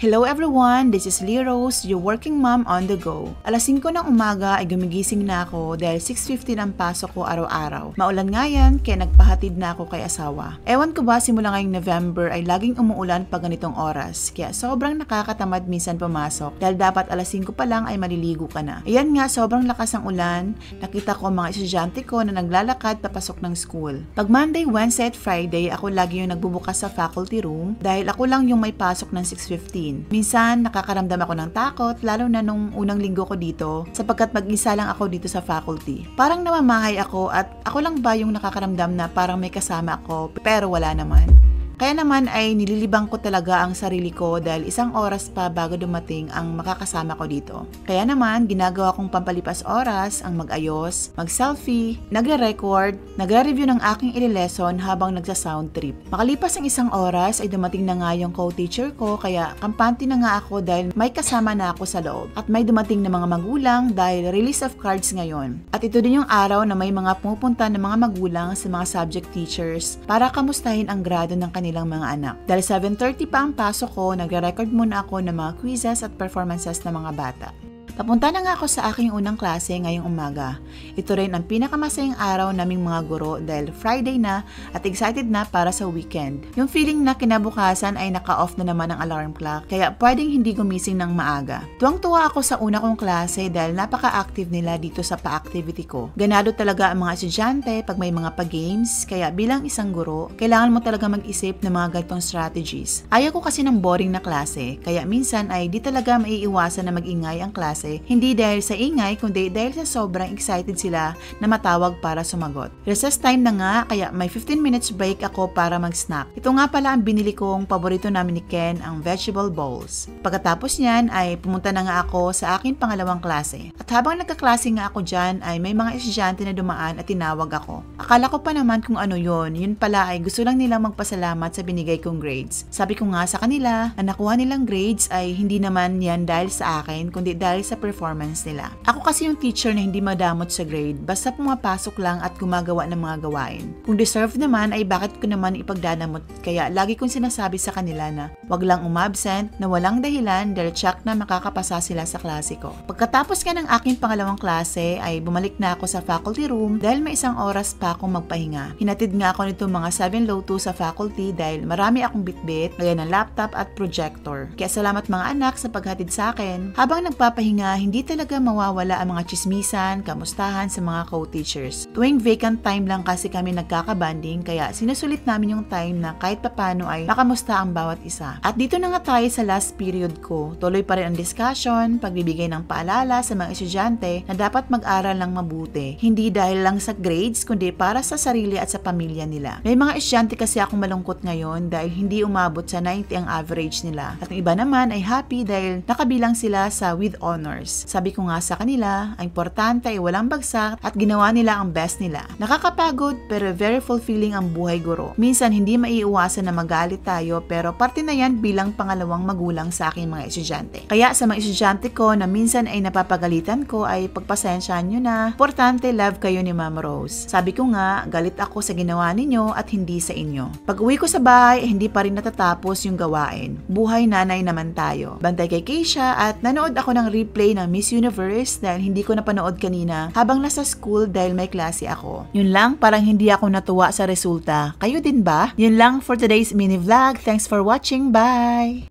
Hello everyone, this is Lee Rose, your working mom on the go. Alas 5 ng umaga ay gumigising na ako dahil 6:50 ang pasok ko araw-araw. Maulan nga yan, kaya nagpahatid na ako kay asawa. Ewan ko ba simula ngayong November ay laging umuulan pag ganitong oras, kaya sobrang nakakatamad minsan pumasok dahil dapat alas 5 pa lang ay maliligo ka na. Ayan nga, sobrang lakas ang ulan, nakita ko mga estudyante ko na naglalakad papasok ng school. Pag Monday, Wednesday at Friday, ako lagi yung nagbubukas sa faculty room dahil ako lang yung may pasok ng 6:15. Minsan, nakakaramdam ako ng takot, lalo na nung unang linggo ko dito, sapagkat mag-isa lang ako dito sa faculty. Parang namamahay ako at ako lang ba yung nakakaramdam na parang may kasama ako, pero wala naman. Kaya naman ay nililibang ko talaga ang sarili ko dahil isang oras pa bago dumating ang makakasama ko dito. Kaya naman, ginagawa kong pampalipas oras ang mag-ayos, mag-selfie, nagre-record, nagre-review ng aking ililesson habang nagsa-sound trip. Makalipas ang isang oras ay dumating na nga yung co-teacher ko kaya kampante na nga ako dahil may kasama na ako sa loob. At may dumating na mga magulang dahil release of cards ngayon. At ito din yung araw na may mga pumupunta na mga magulang sa mga subject teachers para kamustahin ang grado ng kanilang mga anak. Dahil 7:30 pa ang pasok ko, nagre-record muna ako ng mga quizzes at performances ng mga bata. Papunta na nga ako sa aking unang klase ngayong umaga. Ito rin ang pinakamasayang araw naming mga guro dahil Friday na at excited na para sa weekend. Yung feeling na kinabukasan ay naka-off na naman ang alarm clock kaya pwedeng hindi gumising ng maaga. Tuwang-tuwa ako sa una kong klase dahil napaka-active nila dito sa pa-activity ko. Ganado talaga ang mga estudyante pag may mga pa-games kaya bilang isang guro, kailangan mo talaga mag-isip ng mga ganitong strategies. Ayaw ko kasi ng boring na klase kaya minsan ay di talaga maiiwasan na mag-ingay ang klase. Hindi dahil sa ingay, kundi dahil sa sobrang excited sila na matawag para sumagot. Recess time na nga, kaya may 15 minutes break ako para mag-snack. Ito nga pala ang binili kong paborito namin ni Ken, ang vegetable bowls. Pagkatapos niyan ay pumunta na nga ako sa aking pangalawang klase. At habang nagkaklase nga ako dyan ay may mga estudyante na dumaan at tinawag ako. Akala ko pa naman kung ano yun pala ay gusto lang nilang magpasalamat sa binigay kong grades. Sabi ko nga sa kanila, ang nakuha nilang grades ay hindi naman yan dahil sa akin, kundi dahil sa performance nila. Ako kasi yung teacher na hindi madamot sa grade, basta pumapasok lang at gumagawa ng mga gawain. Kung deserve naman ay bakit ko naman ipagdadamot, kaya lagi kong sinasabi sa kanila na wag lang umabsent na walang dahilan dahil check na makakapasa sila sa klase ko. Pagkatapos nga ng aking pangalawang klase ay bumalik na ako sa faculty room dahil may isang oras pa akong magpahinga. Hinatid nga ako nito mga 7 low 2 sa faculty dahil marami akong bitbit, gaya ng laptop at projector. Kaya salamat mga anak sa paghatid sa akin. Habang nagpapahinga, hindi talaga mawawala ang mga chismisan, kamustahan sa mga co-teachers. Tuwing vacant time lang kasi kami nagkakabanding kaya sinusulit namin yung time na kahit papano ay makamusta ang bawat isa. At dito na nga tayo sa last period ko. Tuloy pa rin ang discussion, pagbibigay ng paalala sa mga estudyante na dapat mag-aral lang mabuti. Hindi dahil lang sa grades kundi para sa sarili at sa pamilya nila. May mga estudyante kasi akong malungkot ngayon dahil hindi umabot sa 90 ang average nila. At ang iba naman ay happy dahil nakabilang sila sa with honor. Sabi ko nga sa kanila, ang importante ay walang bagsak at ginawa nila ang best nila. Nakakapagod pero very fulfilling ang buhay guro. Minsan hindi maiiwasan na magalit tayo pero parte na yan bilang pangalawang magulang sa aking mga estudyante. Kaya sa mga estudyante ko na minsan ay napapagalitan ko ay pagpasensyahan nyo na. Importante, love kayo ni Ma'am Rose. Sabi ko nga, galit ako sa ginawa ninyo at hindi sa inyo. Pag uwi ko sa bahay, hindi pa rin natatapos yung gawain. Buhay nanay naman tayo. Bantay kay Keisha at nanood ako ng replay ng Miss Universe dahil hindi ko napanood kanina habang nasa school dahil may klase ako. Yun lang, parang hindi ako natuwa sa resulta. Kayo din ba? Yun lang for today's mini vlog. Thanks for watching. Bye!